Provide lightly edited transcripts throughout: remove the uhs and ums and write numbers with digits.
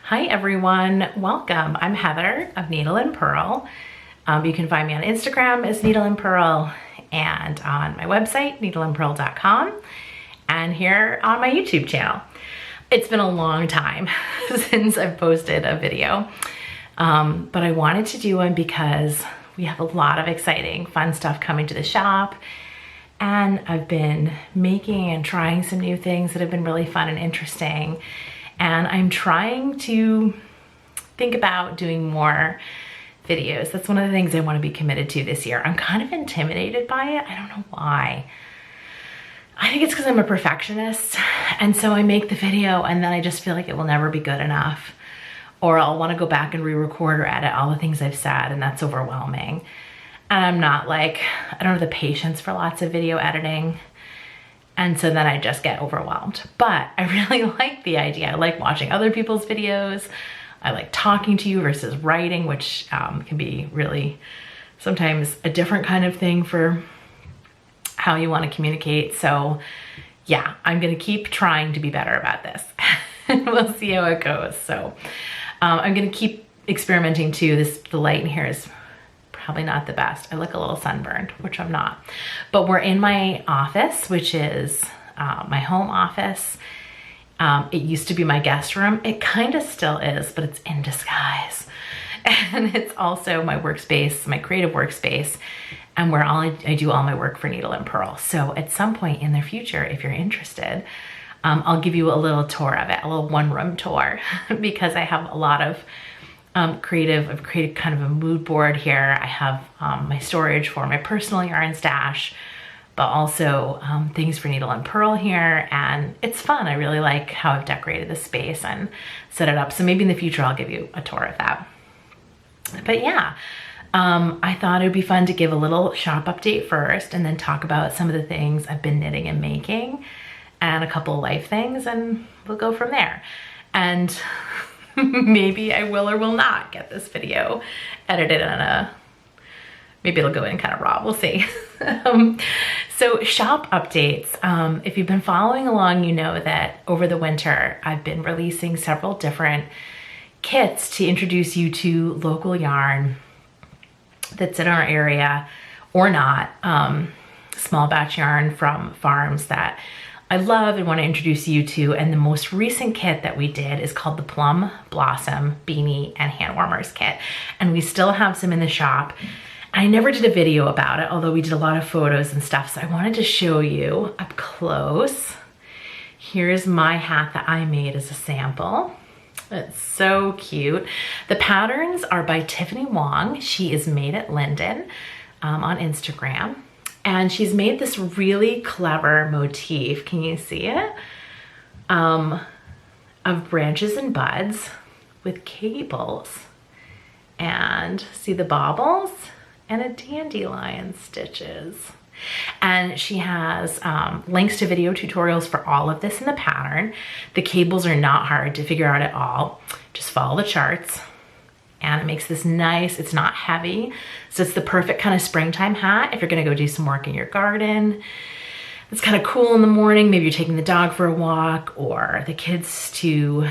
Hi everyone, welcome. I'm Heather of Needle and Pearl. You can find me on Instagram as Needle and Pearl and on my website, needleandpearl.com, and here on my YouTube channel. It's been a long time since I've posted a video, but I wanted to do one because we have a lot of exciting, fun stuff coming to the shop. And I've been making and trying some new things that have been really fun and interesting. And I'm trying to think about doing more videos. That's one of the things I want to be committed to this year. I'm kind of intimidated by it. I don't know why. I think it's because I'm a perfectionist. And so I make the video and then I just feel like it will never be good enough. Or I'll want to go back and re-record or edit all the things I've said, and that's overwhelming. And I'm not like, I don't have the patience for lots of video editing. And so then I just get overwhelmed. But I really like the idea. I like watching other people's videos. I like talking to you versus writing, which can be really sometimes a different kind of thing for how you want to communicate. So yeah, I'm gonna keep trying to be better about this. And we'll see how it goes. So I'm gonna keep experimenting too. The light in here is probably not the best. I look a little sunburned, which I'm not. But we're in my office, which is my home office. It used to be my guest room. It kind of still is, but it's in disguise. And it's also my workspace, my creative workspace, and where I do all my work for Needle and Pearl. So at some point in the future, if you're interested, I'll give you a little tour of it, a little one-room tour, because I have a lot of I've created kind of a mood board here. I have my storage for my personal yarn stash, but also things for Needle and Pearl here. And it's fun. I really like how I've decorated the space and set it up. So maybe in the future, I'll give you a tour of that. But yeah, I thought it would be fun to give a little shop update first and then talk about some of the things I've been knitting and making and a couple of life things, and we'll go from there. And maybe I will or will not get this video edited on maybe it'll go in kind of raw, we'll see. So shop updates. If you've been following along, you know that over the winter, I've been releasing several different kits to introduce you to local yarn that's in our area or not. Small batch yarn from farms that I love and want to introduce you to. And the most recent kit that we did is called the Plum Blossom Beanie and Hand Warmers Kit. And we still have some in the shop. I never did a video about it, although we did a lot of photos and stuff. So I wanted to show you up close. Here's my hat that I made as a sample. It's so cute. The patterns are by Tiffany Wong. She is Made at Linden on Instagram. And she's made this really clever motif, can you see it? Of branches and buds with cables. And see the baubles? And a dandelion stitches. And she has links to video tutorials for all of this in the pattern. The cables are not hard to figure out at all. Just follow the charts. And it makes this nice, it's not heavy. So it's the perfect kind of springtime hat if you're gonna go do some work in your garden. It's kind of cool in the morning. Maybe you're taking the dog for a walk or the kids to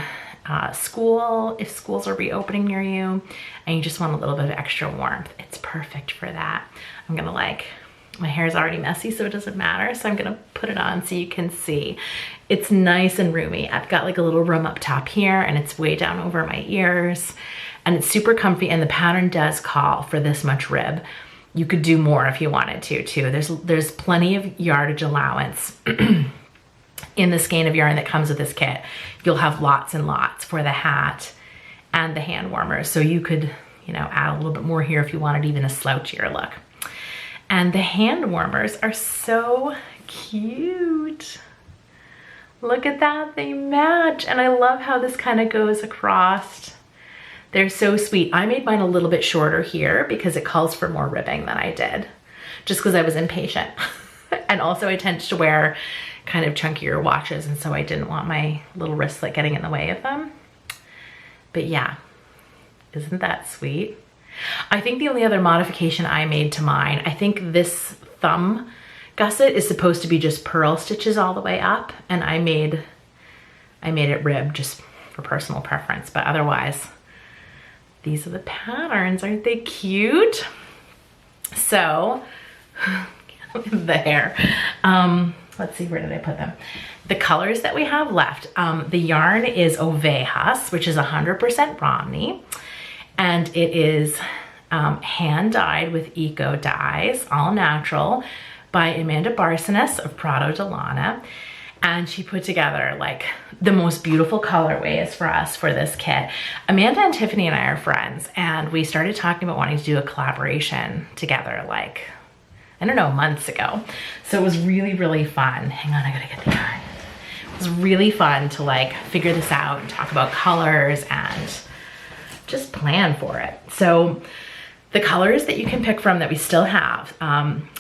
school, if schools are reopening near you, and you just want a little bit of extra warmth. It's perfect for that. I'm gonna my hair is already messy, so it doesn't matter. So I'm gonna put it on so you can see. It's nice and roomy. I've got like a little room up top here and it's way down over my ears. And it's super comfy, and the pattern does call for this much rib. You could do more if you wanted to too. There's plenty of yardage allowance in the skein of yarn that comes with this kit. You'll have lots and lots for the hat and the hand warmers. So you could, add a little bit more here if you wanted even a slouchier look. And the hand warmers are so cute. Look at that, they match. And I love how this kind of goes across. They're so sweet. I made mine a little bit shorter here because it calls for more ribbing than I did, just because I was impatient. And also I tend to wear kind of chunkier watches, and so I didn't want my little wristlet getting in the way of them. But yeah, isn't that sweet? I think the only other modification I made to mine, I think this thumb gusset is supposed to be just purl stitches all the way up, and I made it rib, just for personal preference, but otherwise, these are the patterns. Aren't they cute? So, the hair. Let's see, where did I put them? The colors that we have left, the yarn is Ovejas, which is 100% Romney, and it is hand dyed with eco dyes, all natural, by Amanda Barcenas of Prado de Lana. And she put together like the most beautiful colorways for us for this kit. Amanda and Tiffany and I are friends, and we started talking about wanting to do a collaboration together like, I don't know, months ago. So it was really, really fun. Hang on, I gotta get the yarn. It was really fun to like figure this out and talk about colors and just plan for it. So the colors that you can pick from that we still have,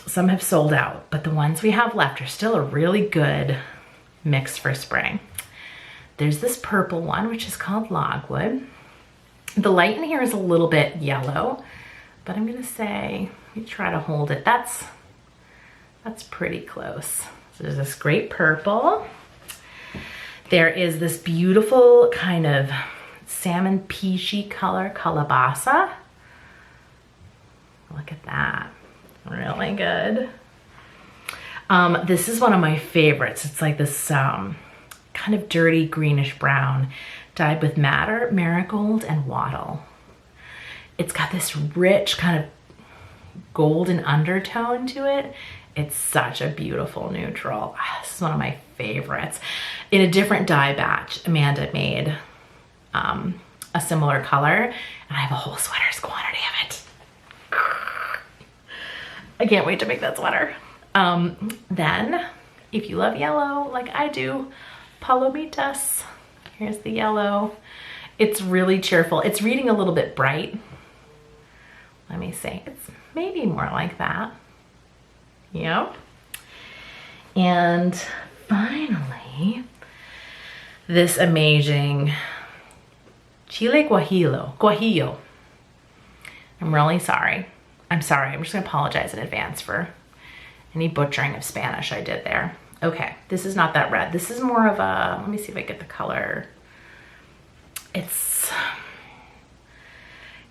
some have sold out, but the ones we have left are still a really good mix for spring. There's this purple one, which is called Logwood. The light in here is a little bit yellow, but I'm gonna say, let me try to hold it. That's pretty close. So there's this great purple. There is this beautiful kind of salmon peachy color, Calabasa. Look at that, really good. This is one of my favorites. It's like this kind of dirty greenish brown dyed with madder, marigold, and wattle. It's got this rich kind of golden undertone to it. It's such a beautiful neutral. This is one of my favorites. In a different dye batch, Amanda made a similar color, and I have a whole sweater's quantity of it. I can't wait to make that sweater. Then, if you love yellow like I do, Palomitas. Here's the yellow. It's really cheerful. It's reading a little bit bright. Let me see. It's maybe more like that. Yep. And finally, this amazing Chile Guajillo. I'm really sorry. I'm sorry. I'm just gonna apologize in advance for any butchering of Spanish I did there. Okay, this is not that red. This is more of a, let me see if I get the color. It's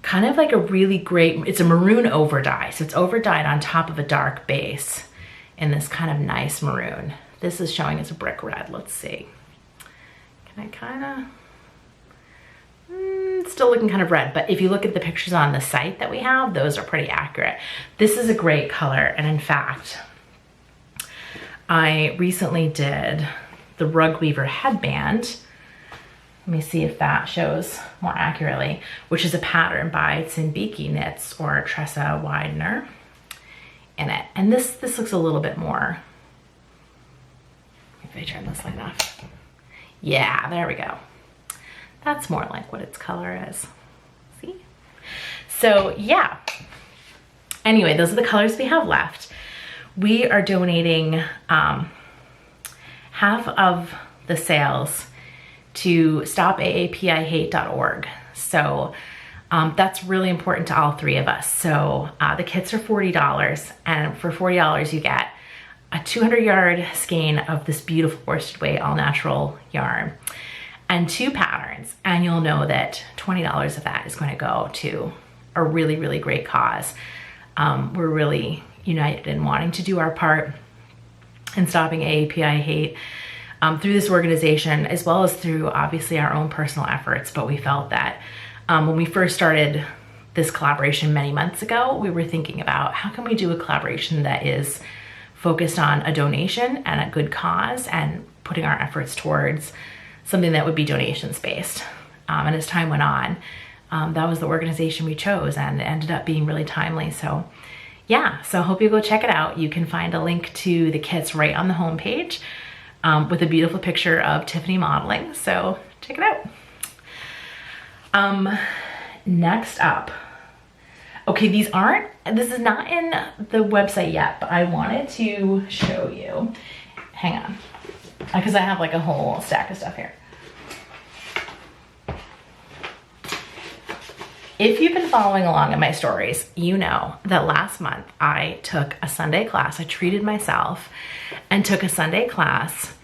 kind of like a really great, it's a maroon over dye. So it's over dyed on top of a dark base in this kind of nice maroon. This is showing as a brick red. Let's see. Can I kind of, it's still looking kind of red, but if you look at the pictures on the site that we have, those are pretty accurate. This is a great color, and in fact, I recently did the Rug Weaver headband. Let me see if that shows more accurately, which is a pattern by Tsimbiki Knits or Tressa Widener in it. And this looks a little bit more, if I turn this light off. Yeah, there we go. That's more like what its color is. See? So yeah. Anyway, those are the colors we have left. We are donating half of the sales to stopaapihate.org. So that's really important to all three of us. So the kits are $40, and for $40 you get a 200-yard skein of this beautiful worsted weight all natural yarn and 2 patterns, and you'll know that $20 of that is going to go to a really, really great cause. We're really united in wanting to do our part in stopping AAPI hate through this organization, as well as through obviously our own personal efforts. But we felt that when we first started this collaboration many months ago, we were thinking about how can we do a collaboration that is focused on a donation and a good cause, and putting our efforts towards something that would be donations based. And as time went on, that was the organization we chose, and it ended up being really timely. So yeah, so I hope you go check it out. You can find a link to the kits right on the homepage with a beautiful picture of Tiffany modeling. So check it out. Next up, okay, this is not in the website yet, but I wanted to show you. Hang on, because I have like a whole stack of stuff here. If you've been following along in my stories, you know that last month I took a Sunday class. I treated myself and took a Sunday class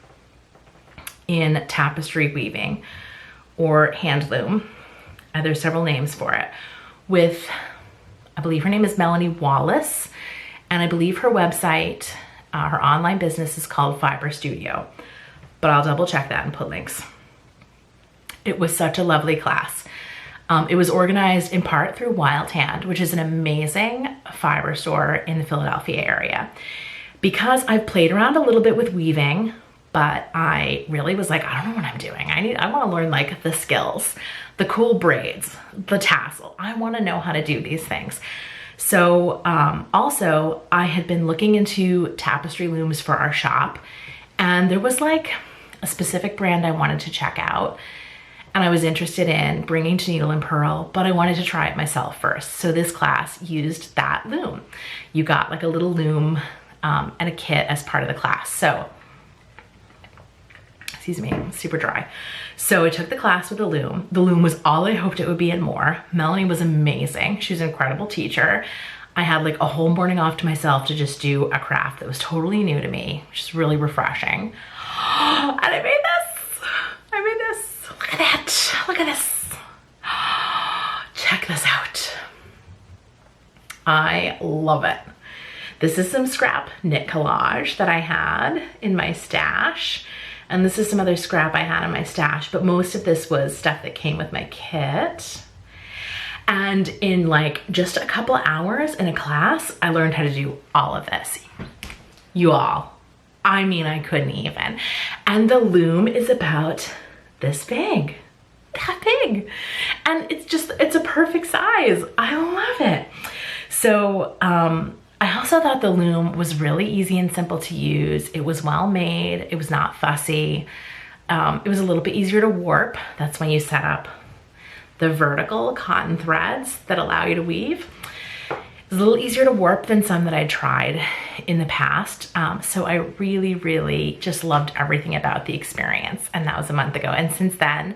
in tapestry weaving or hand loom. There's several names for it, with, I believe her name is Melanie Wallace, and I believe her website, her online business is called Fiber Studio, but I'll double check that and put links. It was such a lovely class. It was organized in part through Wild Hand, which is an amazing fiber store in the Philadelphia area. Because I've played around a little bit with weaving, but I really was like, I don't know what I'm doing. I want to learn like the skills, the cool braids, the tassel. I want to know how to do these things. So also I had been looking into tapestry looms for our shop, and there was like a specific brand I wanted to check out. And I was interested in bringing to Needle and Pearl, but I wanted to try it myself first. So this class used that loom. You got like a little loom and a kit as part of the class. So, excuse me, super dry. So I took the class with the loom. The loom was all I hoped it would be and more. Melanie was amazing. She was an incredible teacher. I had like a whole morning off to myself to just do a craft that was totally new to me, which is really refreshing. And I made this. I made this. Look at that. Look at this. Check this out. I love it. This is some scrap knit collage that I had in my stash. And this is some other scrap I had in my stash, but most of this was stuff that came with my kit. And in like just a couple hours in a class, I learned how to do all of this. You all, I mean, I couldn't even. And the loom is about this big, that big. And it's a perfect size. I love it. So I also thought the loom was really easy and simple to use. It was well made. It was not fussy. It was a little bit easier to warp. That's when you set up the vertical cotton threads that allow you to weave. It's a little easier to warp than some that I tried in the past. So I really, really just loved everything about the experience. And that was a month ago. And since then,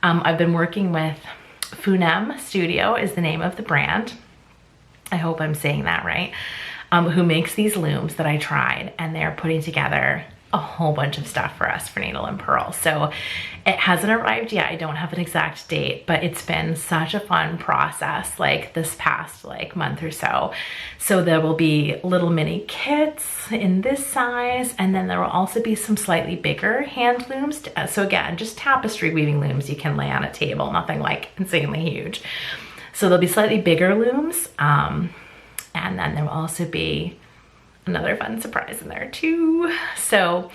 I've been working with Funem Studio is the name of the brand. I hope I'm saying that right. Who makes these looms that I tried, and they're putting together a whole bunch of stuff for us for Needle and Pearl. So it hasn't arrived yet. I don't have an exact date, but it's been such a fun process like this past like month or so. So there will be little mini kits in this size, and then there will also be some slightly bigger hand looms. So again, just tapestry weaving looms you can lay on a table, nothing like insanely huge. So there'll be slightly bigger looms, and then there will also be another fun surprise in there too. So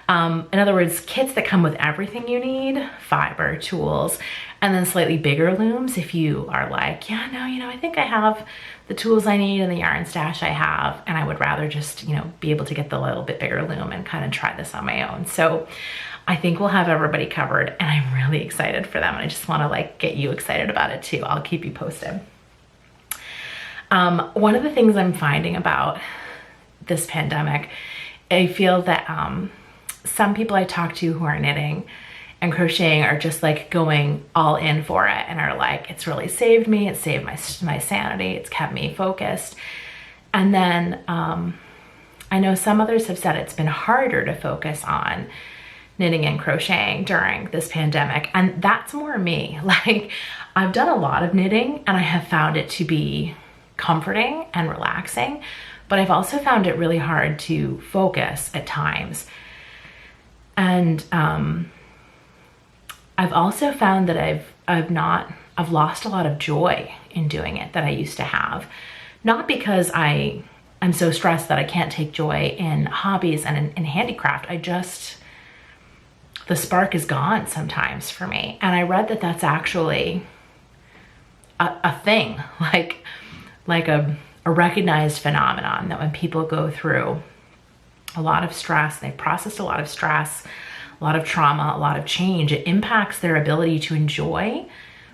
in other words, kits that come with everything you need, fiber, tools, and then slightly bigger looms if you are like, yeah, no, I think I have the tools I need and the yarn stash I have, and I would rather just, be able to get the little bit bigger loom and kind of try this on my own. So I think we'll have everybody covered, and I'm really excited for them. And I just want to like get you excited about it too. I'll keep you posted. One of the things I'm finding about this pandemic, I feel that some people I talk to who are knitting and crocheting are just like going all in for it and are like, it's really saved me, it's saved my sanity, it's kept me focused. And then I know some others have said it's been harder to focus on knitting and crocheting during this pandemic, and that's more me. Like, I've done a lot of knitting and I have found it to be comforting and relaxing, but I've also found it really hard to focus at times. And I've also found that I've lost a lot of joy in doing it that I used to have. Not because I'm so stressed that I can't take joy in hobbies and in handicraft. The spark is gone sometimes for me. And I read that that's actually a thing, like a recognized phenomenon, that when people go through a lot of stress, they've processed a lot of stress, a lot of trauma, a lot of change, it impacts their ability to enjoy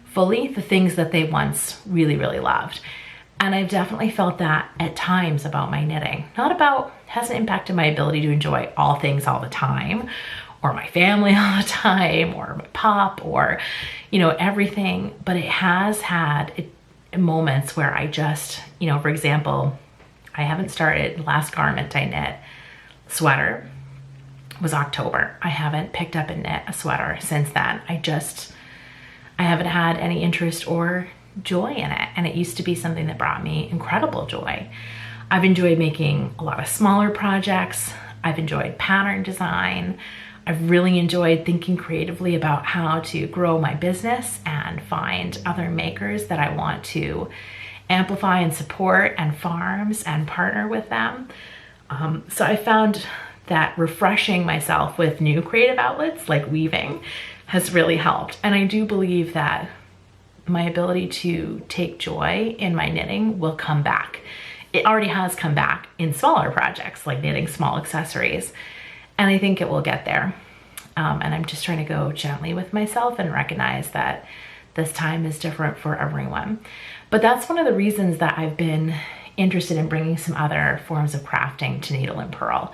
fully the things that they once really, really loved. And I've definitely felt that at times about my knitting. Hasn't impacted my ability to enjoy all things all the time, or my family all the time, or my pop, or, everything. But it has had moments where I just, for example, I haven't started, the last garment I knit, sweater, was October. I haven't picked up and knit a sweater since then. haven't had any interest or joy in it. And it used to be something that brought me incredible joy. I've enjoyed making a lot of smaller projects. I've enjoyed pattern design. I've really enjoyed thinking creatively about how to grow my business and find other makers that I want to amplify and support, and farms, and partner with them. So I found that refreshing myself with new creative outlets like weaving has really helped. And I do believe that my ability to take joy in my knitting will come back. It already has come back in smaller projects like knitting small accessories, and I think it will get there. And I'm just trying to go gently with myself and recognize that this time is different for everyone. But that's one of the reasons that I've been interested in bringing some other forms of crafting to Needle and Purl.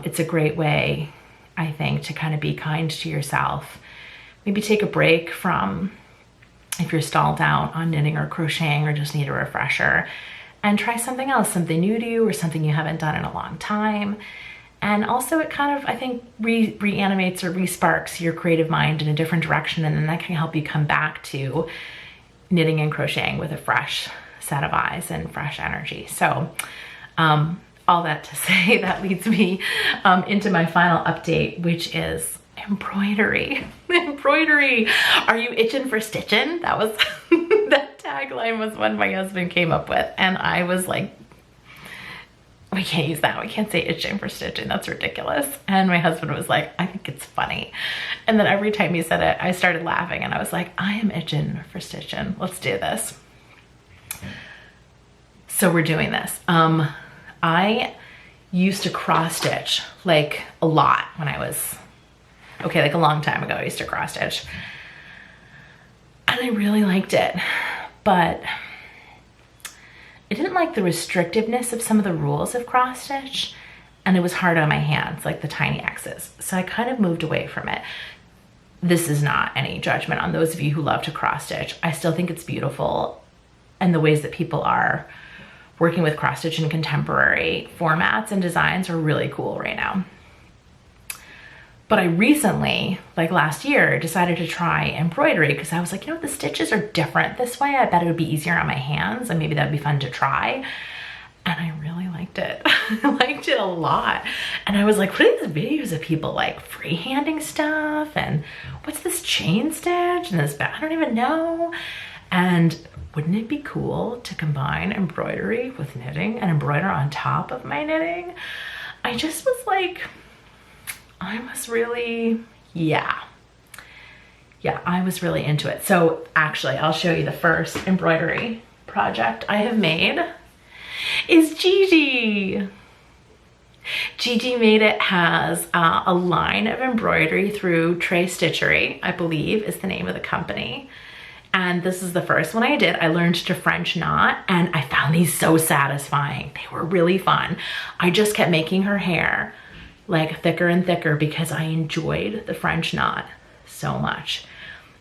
It's a great way, I think, to kind of be kind to yourself. Maybe take a break from, if you're stalled out on knitting or crocheting or just need a refresher, and try something else, something new to you or something you haven't done in a long time. And also it kind of, I think, reanimates or resparks your creative mind in a different direction, and then that can help you come back to knitting and crocheting with a fresh set of eyes and fresh energy. So all that to say, that leads me into my final update, which is embroidery. Embroidery. Are you itching for stitching? That was that tagline was one my husband came up with, and I was like, we can't use that. We can't say itching for stitching. That's ridiculous. And my husband was like, I think it's funny. And then every time he said it, I started laughing, and I was like, I am itching for stitching. Let's do this. So we're doing this. I used to cross stitch like a lot when I was, okay, like a long time ago, I used to cross stitch. And I really liked it, but I didn't like the restrictiveness of some of the rules of cross stitch, and it was hard on my hands, like the tiny X's. So I kind of moved away from it. This is not any judgment on those of you who love to cross stitch. I still think it's beautiful, and the ways that people are working with cross stitch in contemporary formats and designs are really cool right now. But I recently, like last year, decided to try embroidery because I was like, you know, the stitches are different this way. I bet it would be easier on my hands, and maybe that'd be fun to try. And I really liked it. I liked it a lot. And I was like, what are these videos of people like freehanding stuff? And what's this chain stitch? And this, I don't even know. And wouldn't it be cool to combine embroidery with knitting and embroider on top of my knitting? I just was like, I was really, yeah, I was really into it. So actually, I'll show you the first embroidery project I have made is Gigi. Gigi Made It has a line of embroidery through Trey Stitchery, I believe is the name of the company. And this is the first one I did. I learned to French knot, and I found these so satisfying. They were really fun. I just kept making her hair like thicker and thicker because I enjoyed the French knot so much.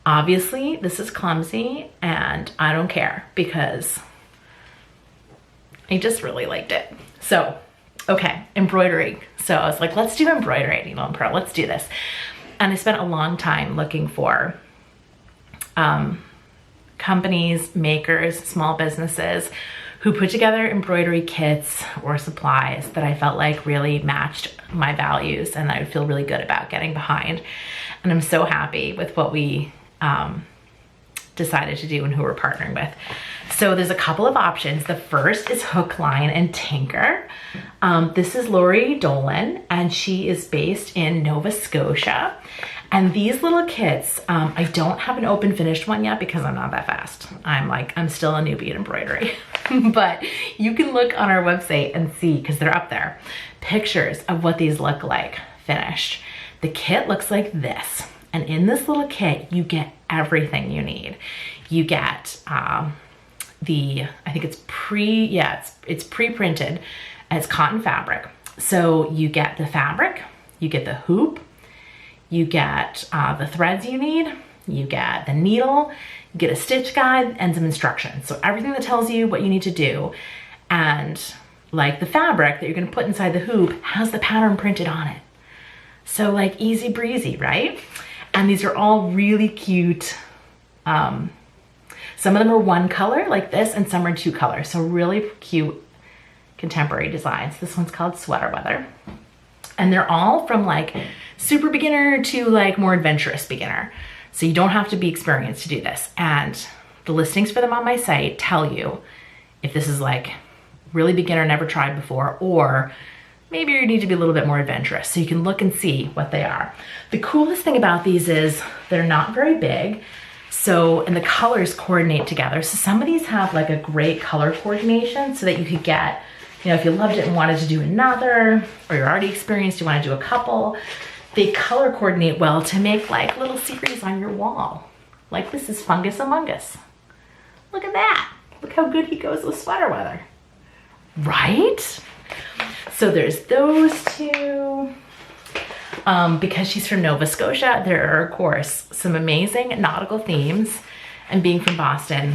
Obviously, this is clumsy, and I don't care because I just really liked it. So, okay, embroidery. So I was like, let's do embroidery at Needle and Purl. Let's do this. And I spent a long time looking for companies, makers, small businesses who put together embroidery kits or supplies that I felt like really matched my values and that I would feel really good about getting behind. And I'm so happy with what we decided to do and who we're partnering with. So there's a couple of options. The first is Hook, Line, and Tinker. This is Lori Dolan, and she is based in Nova Scotia. And these little kits, I don't have an open finished one yet because I'm not that fast. I'm still a newbie at embroidery. But you can look on our website and see, because they're up there, pictures of what these look like finished. The kit looks like this. And in this little kit, you get everything you need. You get I think it's pre-printed, and it's cotton fabric. So you get the fabric, you get the hoop, you get the threads you need, you get the needle, you get a stitch guide and some instructions. So everything that tells you what you need to do. And like the fabric that you're gonna put inside the hoop has the pattern printed on it. So like easy breezy, right? And these are all really cute Some of them are one color like this, and some are two colors. So really cute contemporary designs. This one's called Sweater Weather. And they're all from like super beginner to like more adventurous beginner. So you don't have to be experienced to do this. And the listings for them on my site tell you if this is like really beginner, never tried before, or maybe you need to be a little bit more adventurous. So you can look and see what they are. The coolest thing about these is they're not very big. So, and the colors coordinate together. So some of these have like a great color coordination so that you could get, you know, if you loved it and wanted to do another, or you're already experienced, you want to do a couple, they color coordinate well to make like little series on your wall. Like this is Fungus Among Us. Look at that. Look how good he goes with Sweater Weather. Right? So there's those two. Because she's from Nova Scotia, there are, of course, some amazing nautical themes. And being from Boston,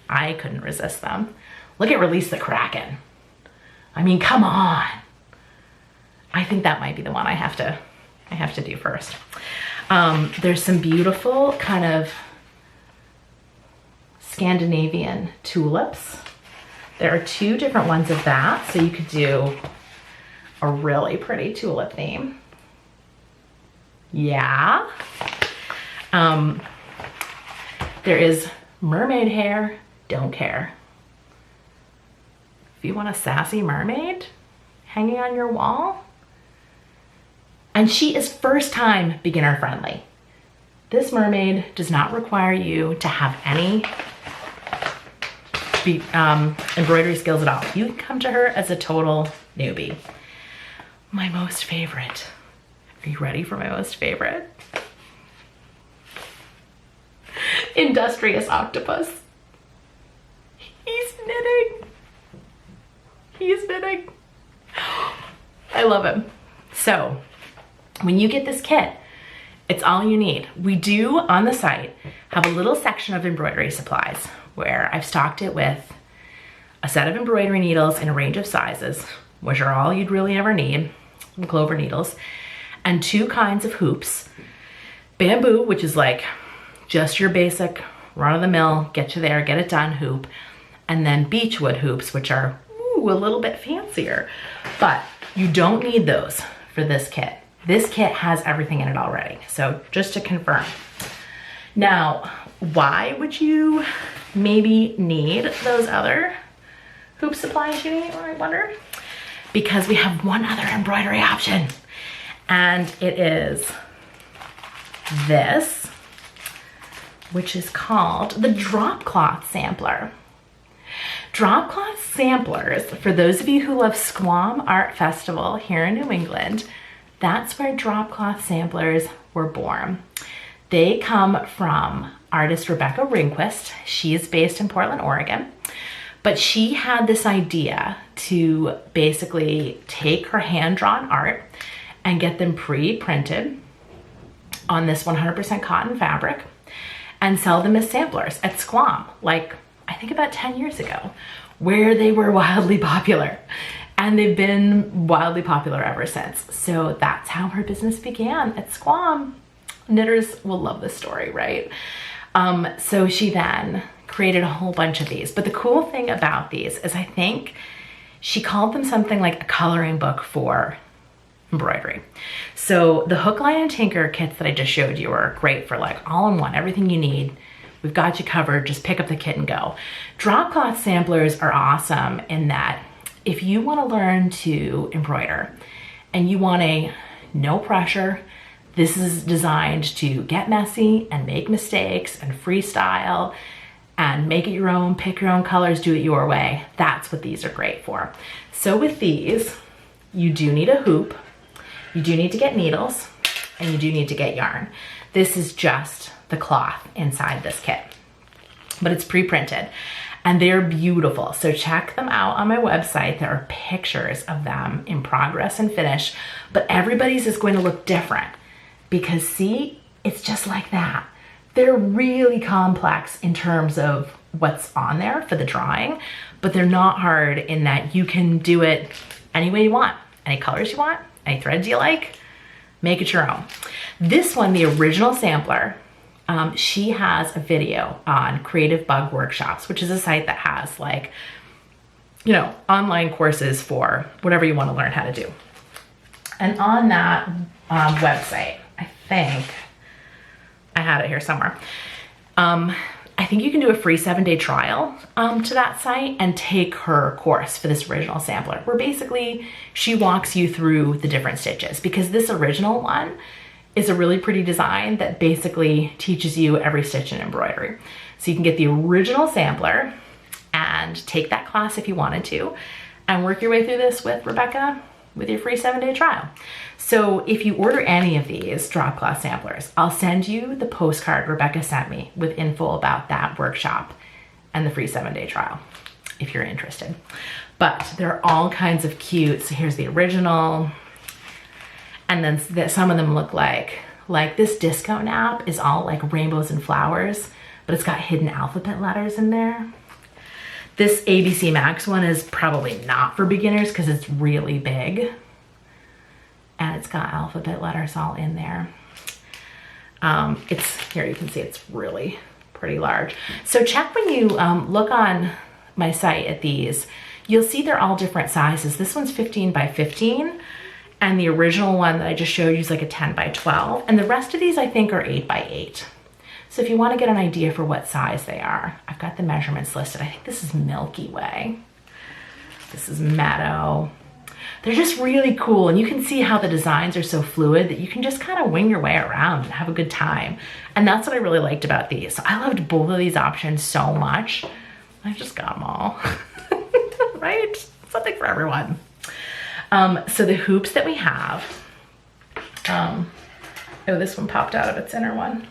I couldn't resist them. Look at Release the Kraken. I mean, come on. I think that might be the one I have to do first. There's some beautiful kind of Scandinavian tulips. There are two different ones of that, so you could do a really pretty tulip theme. Yeah. There is mermaid hair, don't care. If you want a sassy mermaid hanging on your wall. And she is first time beginner friendly. This mermaid does not require you to have any embroidery skills at all. You can come to her as a total newbie. My most favorite. Are you ready for my most favorite? Industrious Octopus. He's knitting. He's knitting. I love him. So when you get this kit, it's all you need. We do on the site have a little section of embroidery supplies where I've stocked it with a set of embroidery needles in a range of sizes, which are all you'd really ever need, clover needles, and two kinds of hoops. Bamboo, which is like just your basic run-of-the-mill, get you there, get it done hoop, and then beechwood hoops, which are a little bit fancier, but you don't need those for this kit. This kit has everything in it already. So just to confirm. Now, why would you maybe need those other hoop supplies, you might wonder? Because we have one other embroidery option, and it is this, which is called the drop cloth sampler. Drop cloth samplers, for those of you who love Squam Art Festival here in New England, that's where drop cloth samplers were born. They come from artist Rebecca Ringquist. She is based in Portland, Oregon, but she had this idea to basically take her hand-drawn art and get them pre-printed on this 100% cotton fabric and sell them as samplers at Squam, like I think about 10 years ago, where they were wildly popular. And they've been wildly popular ever since. So that's how her business began at Squam. Knitters will love this story, right? So she then created a whole bunch of these. But the cool thing about these is I think she called them something like a coloring book for embroidery. So the hook, line, and tinker kits that I just showed you are great for like all-in-one, everything you need. We've got you covered, just pick up the kit and go. Drop cloth samplers are awesome in that if you want to learn to embroider and you want a no pressure, this is designed to get messy and make mistakes and freestyle and make it your own, pick your own colors, do it your way. That's what these are great for. So with these, you do need a hoop, you do need to get needles, and you do need to get yarn. This is just the cloth inside this kit, but it's pre-printed. And they're beautiful. So check them out on my website. There are pictures of them in progress and finish, but everybody's is going to look different because see, it's just like that. They're really complex in terms of what's on there for the drawing, but they're not hard in that you can do it any way you want, any colors you want, any threads you like, make it your own. This one, the original sampler, she has a video on Creative Bug Workshops, which is a site that has like, you know, online courses for whatever you want to learn how to do. And on that website, I think I had it here somewhere. I think you can do a free 7-day trial to that site and take her course for this original sampler, where basically she walks you through the different stitches, because this original one is a really pretty design that basically teaches you every stitch in embroidery. So you can get the original sampler and take that class if you wanted to, and work your way through this with Rebecca with your free 7-day trial. So if you order any of these drop cloth samplers, I'll send you the postcard Rebecca sent me with info about that workshop and the free 7-day trial if you're interested. But there are all kinds of cute, so here's the original, and then some of them look like this disco nap is all like rainbows and flowers, but it's got hidden alphabet letters in there. This ABC Max one is probably not for beginners because it's really big. And it's got alphabet letters all in there. Here you can see it's really pretty large. So check when you look on my site at these, you'll see they're all different sizes. This one's 15 by 15. And the original one that I just showed you is like a 10 by 12. And the rest of these I think are 8 by 8. So if you want to get an idea for what size they are, I've got the measurements listed. I think this is Milky Way. This is Meadow. They're just really cool, and you can see how the designs are so fluid that you can just kind of wing your way around and have a good time. And that's what I really liked about these. So I loved both of these options so much. I just got them all, right? Something for everyone. So the hoops that we have, oh, this one popped out of its inner one.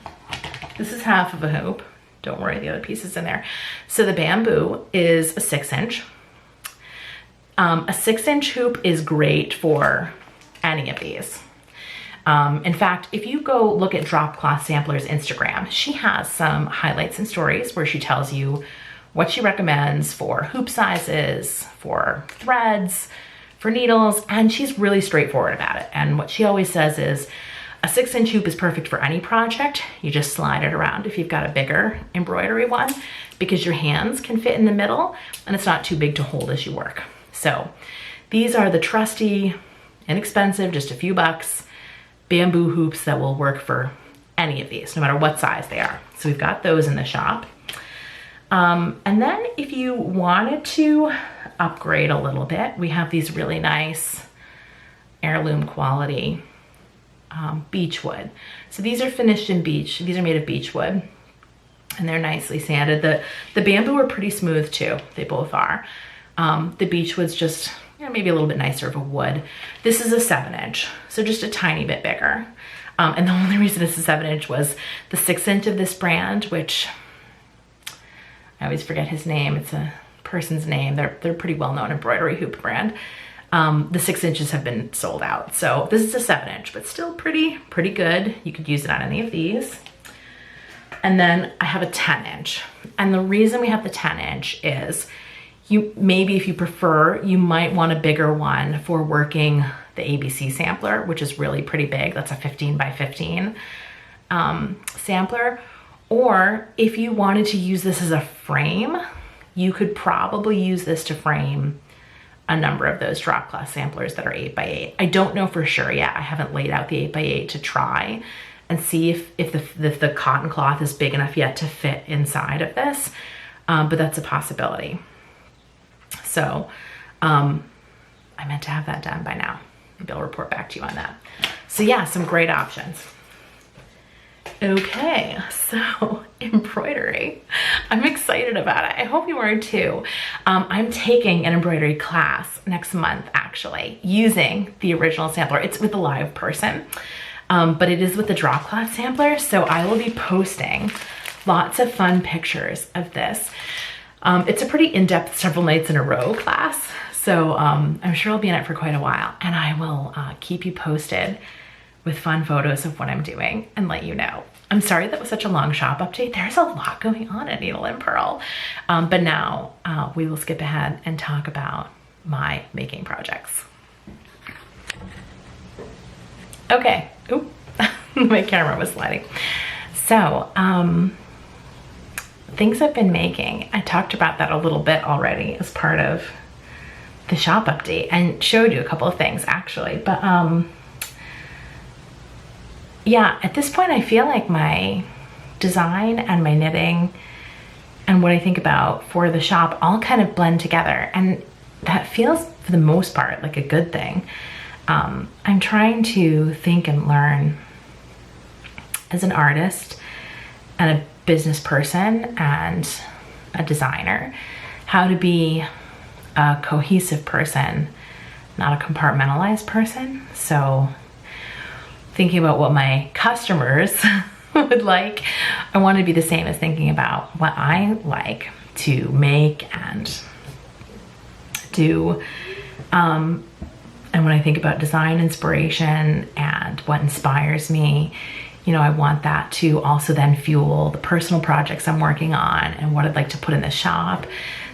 This is half of a hoop. Don't worry, the other piece is in there. So the bamboo is a 6-inch. A 6-inch hoop is great for any of these. In fact, if you go look at Drop Cloth Sampler's Instagram, she has some highlights and stories where she tells you what she recommends for hoop sizes, for threads, for needles, and she's really straightforward about it. And what she always says is, a 6-inch hoop is perfect for any project. You just slide it around if you've got a bigger embroidery one, because your hands can fit in the middle and it's not too big to hold as you work. So these are the trusty, inexpensive, just a few bucks, bamboo hoops that will work for any of these, no matter what size they are. So we've got those in the shop. And then if you wanted to upgrade a little bit, we have these really nice heirloom quality beechwood. So these are finished in beech. These are made of beechwood, and they're nicely sanded. The bamboo are pretty smooth too. They both are. The beechwood's just, you know, maybe a little bit nicer of a wood. This is a 7-inch, so just a tiny bit bigger. And the only reason it's a 7-inch was the 6-inch of this brand, which I always forget his name. It's a person's name. They're pretty well-known embroidery hoop brand. The 6 inches have been sold out. So this is a 7-inch, but still pretty good. You could use it on any of these. And then I have a 10-inch. And the reason we have the 10-inch is maybe if you prefer, you might want a bigger one for working the ABC sampler, which is really pretty big. That's a 15 by 15 sampler. Or if you wanted to use this as a frame, you could probably use this to frame a number of those drop cloth samplers that are 8 by 8. I don't know for sure yet. I haven't laid out the 8 by 8 to try and see if the cotton cloth is big enough yet to fit inside of this, but that's a possibility. So I meant to have that done by now. Maybe I'll report back to you on that. So yeah, some great options. Okay, so embroidery. I'm excited about it. I hope you are too. I'm taking an embroidery class next month, actually, using the original sampler. It's with a live person, but it is with the drop cloth sampler. So I will be posting lots of fun pictures of this. It's a pretty in-depth several nights in a row class. So I'm sure I'll be in it for quite a while, and I will keep you posted with fun photos of what I'm doing and let you know. I'm sorry that was such a long shop update. There's a lot going on at Needle and Pearl. But now we will skip ahead and talk about my making projects. Okay, oop, my camera was sliding. So, things I've been making. I talked about that a little bit already as part of the shop update and showed you a couple of things actually. But yeah, at this point I feel like my design and my knitting and what I think about for the shop all kind of blend together, and that feels for the most part like a good thing. I'm trying to think and learn as an artist and a business person and a designer how to be a cohesive person, not a compartmentalized person. So thinking about what my customers would like, I want to be the same as thinking about what I like to make and do. And when I think about design inspiration and what inspires me, you know, I want that to also then fuel the personal projects I'm working on and what I'd like to put in the shop,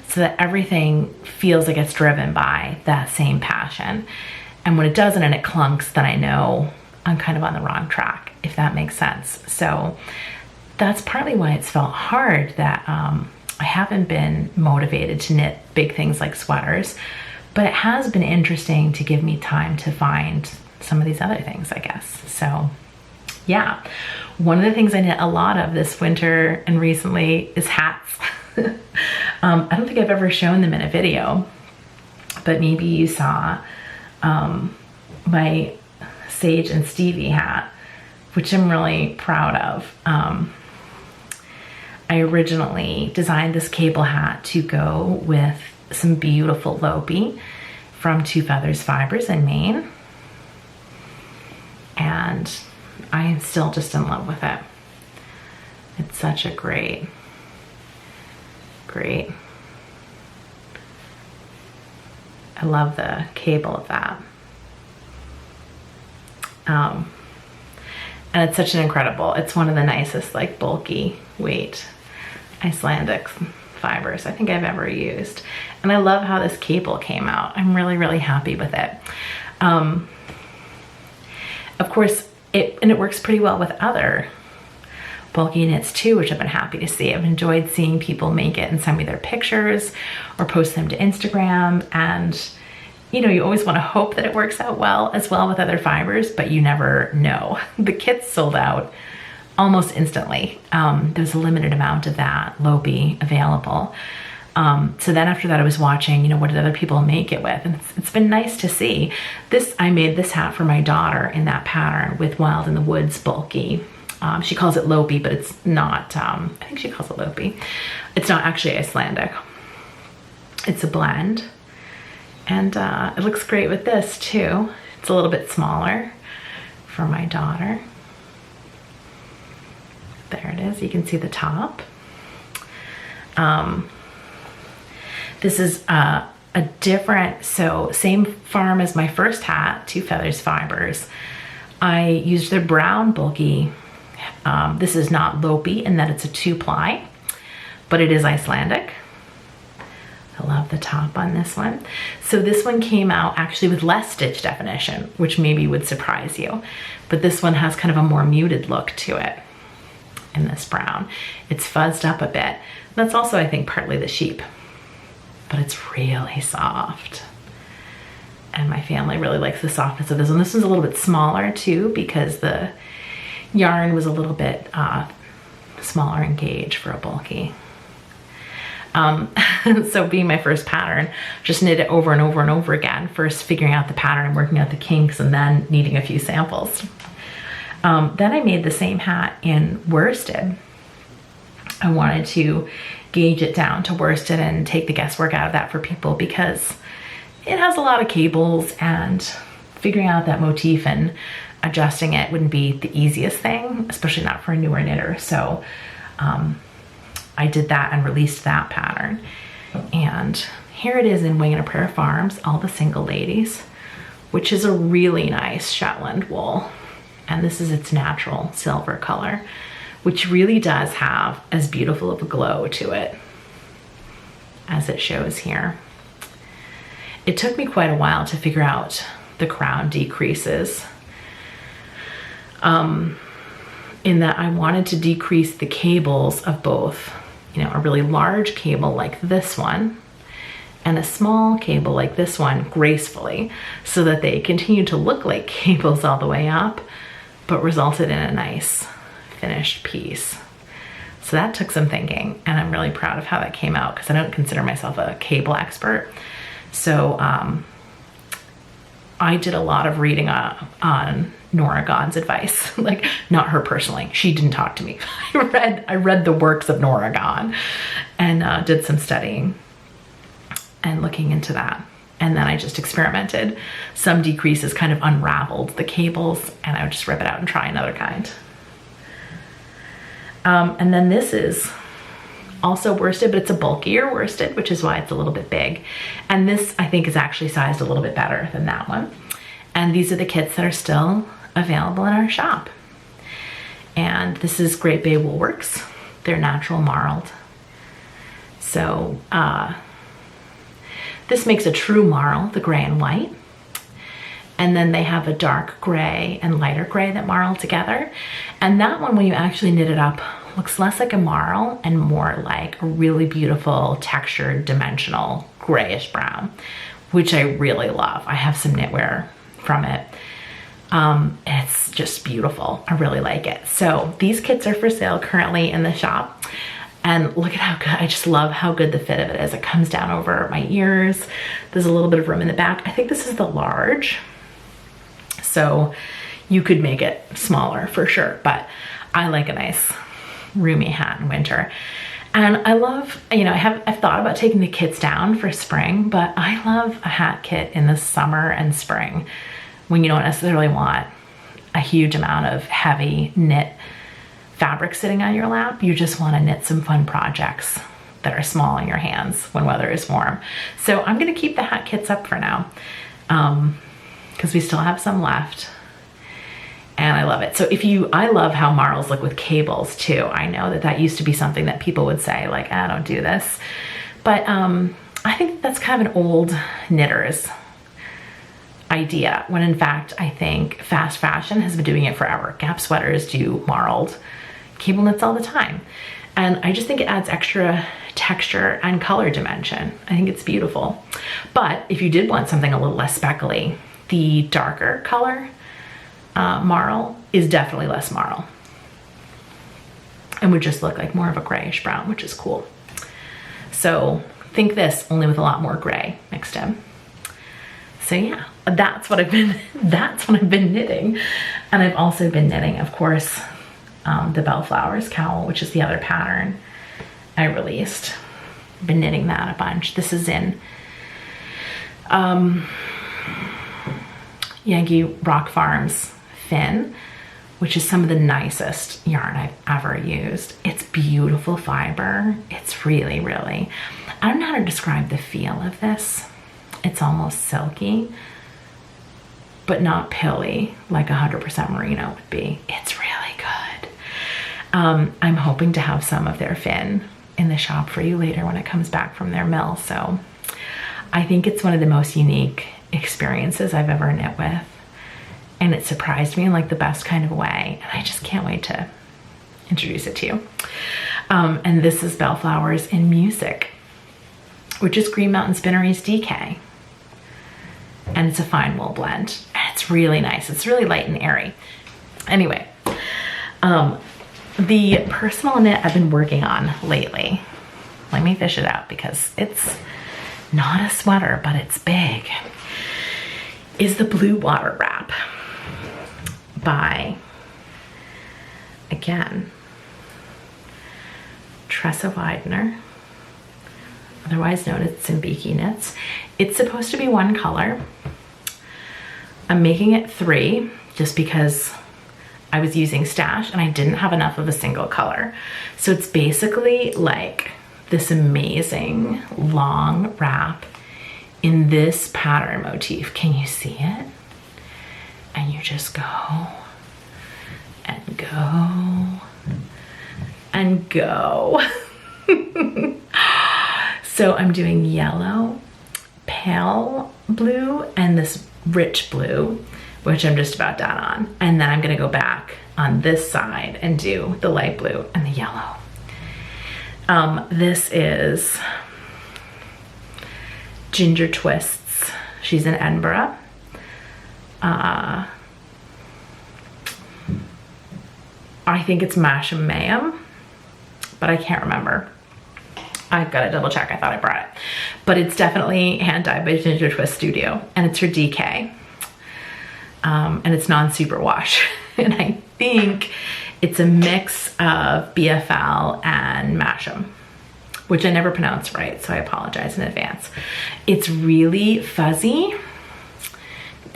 so that everything feels like it's driven by that same passion. And when it doesn't and it clunks, then I know I'm kind of on the wrong track, if that makes sense. So that's partly why it's felt hard that I haven't been motivated to knit big things like sweaters, but it has been interesting to give me time to find some of these other things, I guess. So yeah, one of the things I knit a lot of this winter and recently is hats. I don't think I've ever shown them in a video, but maybe you saw my Sage and Stevie hat, which I'm really proud of. I originally designed this cable hat to go with some beautiful Lopi from Two Feathers Fibers in Maine, and I am still just in love with it. It's such a great. I love the cable of that. And it's such an incredible, it's one of the nicest, like, bulky weight Icelandic fibers I think I've ever used. And I love how this cable came out. I'm really, really happy with it. Of course, it works pretty well with other bulky knits too, which I've been happy to see. I've enjoyed seeing people make it and send me their pictures or post them to Instagram. And you know, you always want to hope that it works out well as well with other fibers, but you never know. The kits sold out almost instantly. There's a limited amount of that Lopi available. So then after that I was watching, you know, what did other people make it with? And it's been nice to see. I made this hat for my daughter in that pattern with Wild in the Woods bulky. She calls it Lopi, but it's not, I think she calls it Lopi. It's not actually Icelandic. It's a blend. And it looks great with this too. It's a little bit smaller for my daughter. There it is, you can see the top. This is a different, so same farm as my first hat, Two Feathers Fibers. I used their brown bulky. This is not Lopi in that it's a 2-ply, but it is Icelandic. I love the top on this one. So this one came out actually with less stitch definition, which maybe would surprise you. But this one has kind of a more muted look to it in this brown. It's fuzzed up a bit. That's also, I think, partly the sheep, but it's really soft. And my family really likes the softness of this one. This one's a little bit smaller too, because the yarn was a little bit smaller in gauge for a bulky. So being my first pattern, just knit it over and over and over again, first figuring out the pattern and working out the kinks and then needing a few samples. Then I made the same hat in worsted. I wanted to gauge it down to worsted and take the guesswork out of that for people, because it has a lot of cables and figuring out that motif and adjusting it wouldn't be the easiest thing, especially not for a newer knitter. So I did that and released that pattern. And here it is in Wing and a Prayer Farms, All the Single Ladies, which is a really nice Shetland wool. And this is its natural silver color, which really does have as beautiful of a glow to it as it shows here. It took me quite a while to figure out the crown decreases. in that I wanted to decrease the cables of both, you know, a really large cable like this one and a small cable like this one gracefully, so that they continue to look like cables all the way up, but resulted in a nice finished piece. So that took some thinking, and I'm really proud of how that came out, because I don't consider myself a cable expert. So I did a lot of reading on Nora Gahn's advice, like not her personally. She didn't talk to me. I read the works of Nora Gahn and did some studying and looking into that. And then I just experimented. Some decreases kind of unraveled the cables, and I would just rip it out and try another kind. And then this is also worsted, but it's a bulkier worsted, which is why it's a little bit big. And this, I think, is actually sized a little bit better than that one. And these are the kits that are still available in our shop. And this is Great Bay Woolworks. They're natural marled. So this makes a true marl, the gray and white. And then they have a dark gray and lighter gray that marl together. And that one, when you actually knit it up, looks less like a marl and more like a really beautiful textured dimensional grayish brown, which I really love. I have some knitwear from it. It's just beautiful. I really like it. So these kits are for sale currently in the shop. And look at how good, I just love how good the fit of it is. It comes down over my ears. There's a little bit of room in the back. I think this is the large. So you could make it smaller for sure, but I like a nice roomy hat in winter. And I love, you know, I've thought about taking the kits down for spring, but I love a hat kit in the summer and spring when you don't necessarily want a huge amount of heavy knit fabric sitting on your lap. You just want to knit some fun projects that are small in your hands when weather is warm. So I'm going to keep the hat kits up for now because we still have some left. And I love it. So I love how marls look with cables too. I know that used to be something that people would say like, I don't do this. But I think that's kind of an old knitter's idea, when in fact, I think fast fashion has been doing it forever. Gap sweaters do marled cable knits all the time. And I just think it adds extra texture and color dimension. I think it's beautiful. But if you did want something a little less speckly, the darker color marl is definitely less marl and would just look like more of a grayish brown, which is cool. So think this, only with a lot more gray mixed in. So yeah, that's what I've been knitting. And I've also been knitting, of course, the Bellflowers cowl, which is the other pattern I released. Been knitting that a bunch. This is in Yankee Rock Farms Finn, which is some of the nicest yarn I've ever used. It's beautiful fiber. It's really, really, I don't know how to describe the feel of this. It's almost silky, but not pilly like 100% merino would be. It's really good. I'm hoping to have some of their Finn in the shop for you later when it comes back from their mill. So I think it's one of the most unique experiences I've ever knit with. And it surprised me in like the best kind of way. And I just can't wait to introduce it to you. And this is Bellflowers in Music, which is Green Mountain Spinnery's DK. And it's a fine wool blend. And it's really nice. It's really light and airy. Anyway, the personal knit I've been working on lately, let me fish it out because it's not a sweater, but it's big, is the Blue Water Wrap by, again, Tressa Widener, otherwise known as Simbiki Knits. It's supposed to be one color. I'm making it 3 just because I was using stash and I didn't have enough of a single color. So it's basically like this amazing long wrap in this pattern motif. Can you see it? And you just go and go and go. So I'm doing yellow, pale blue, and this rich blue which I'm just about done on. And then I'm gonna go back on this side and do the light blue and the yellow. This is Ginger Twists. She's in Edinburgh. I think it's Mash and Mayhem, but I can't remember. I've got to double check. I thought I brought it, but it's definitely hand dyed by Ginger Twist Studio, and it's her DK, and it's non-superwash. And I think it's a mix of BFL and Mash'em, which I never pronounced right, so I apologize in advance. It's really fuzzy,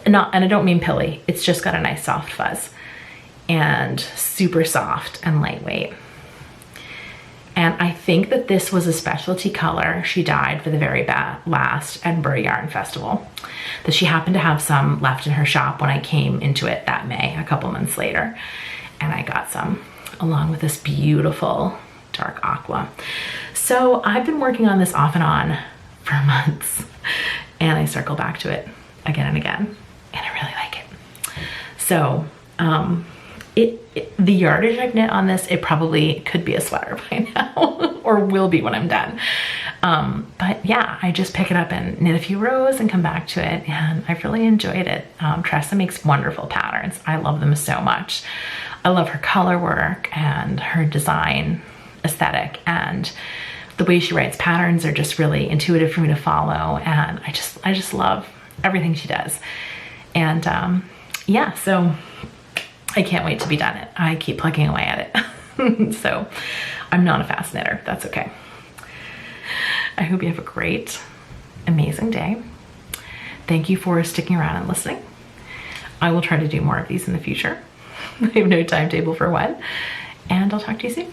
and I don't mean pilly. It's just got a nice soft fuzz, and super soft and lightweight. And I think that this was a specialty color she dyed for the very last Edinburgh Yarn Festival, that she happened to have some left in her shop when I came into it that May, a couple months later. And I got some along with this beautiful dark aqua. So I've been working on this off and on for months, and I circle back to it again and again, and I really like it. So the yardage I've knit on this, it probably could be a sweater by now, or will be when I'm done. But yeah, I just pick it up and knit a few rows and come back to it, and I've really enjoyed it. Tressa makes wonderful patterns. I love them so much. I love her color work and her design aesthetic, and the way she writes patterns are just really intuitive for me to follow, and I just love everything she does. And yeah, so I can't wait to be done it. I keep plugging away at it. So I'm not a fast knitter. That's okay. I hope you have a great, amazing day. Thank you for sticking around and listening. I will try to do more of these in the future. I have no timetable for when, and I'll talk to you soon.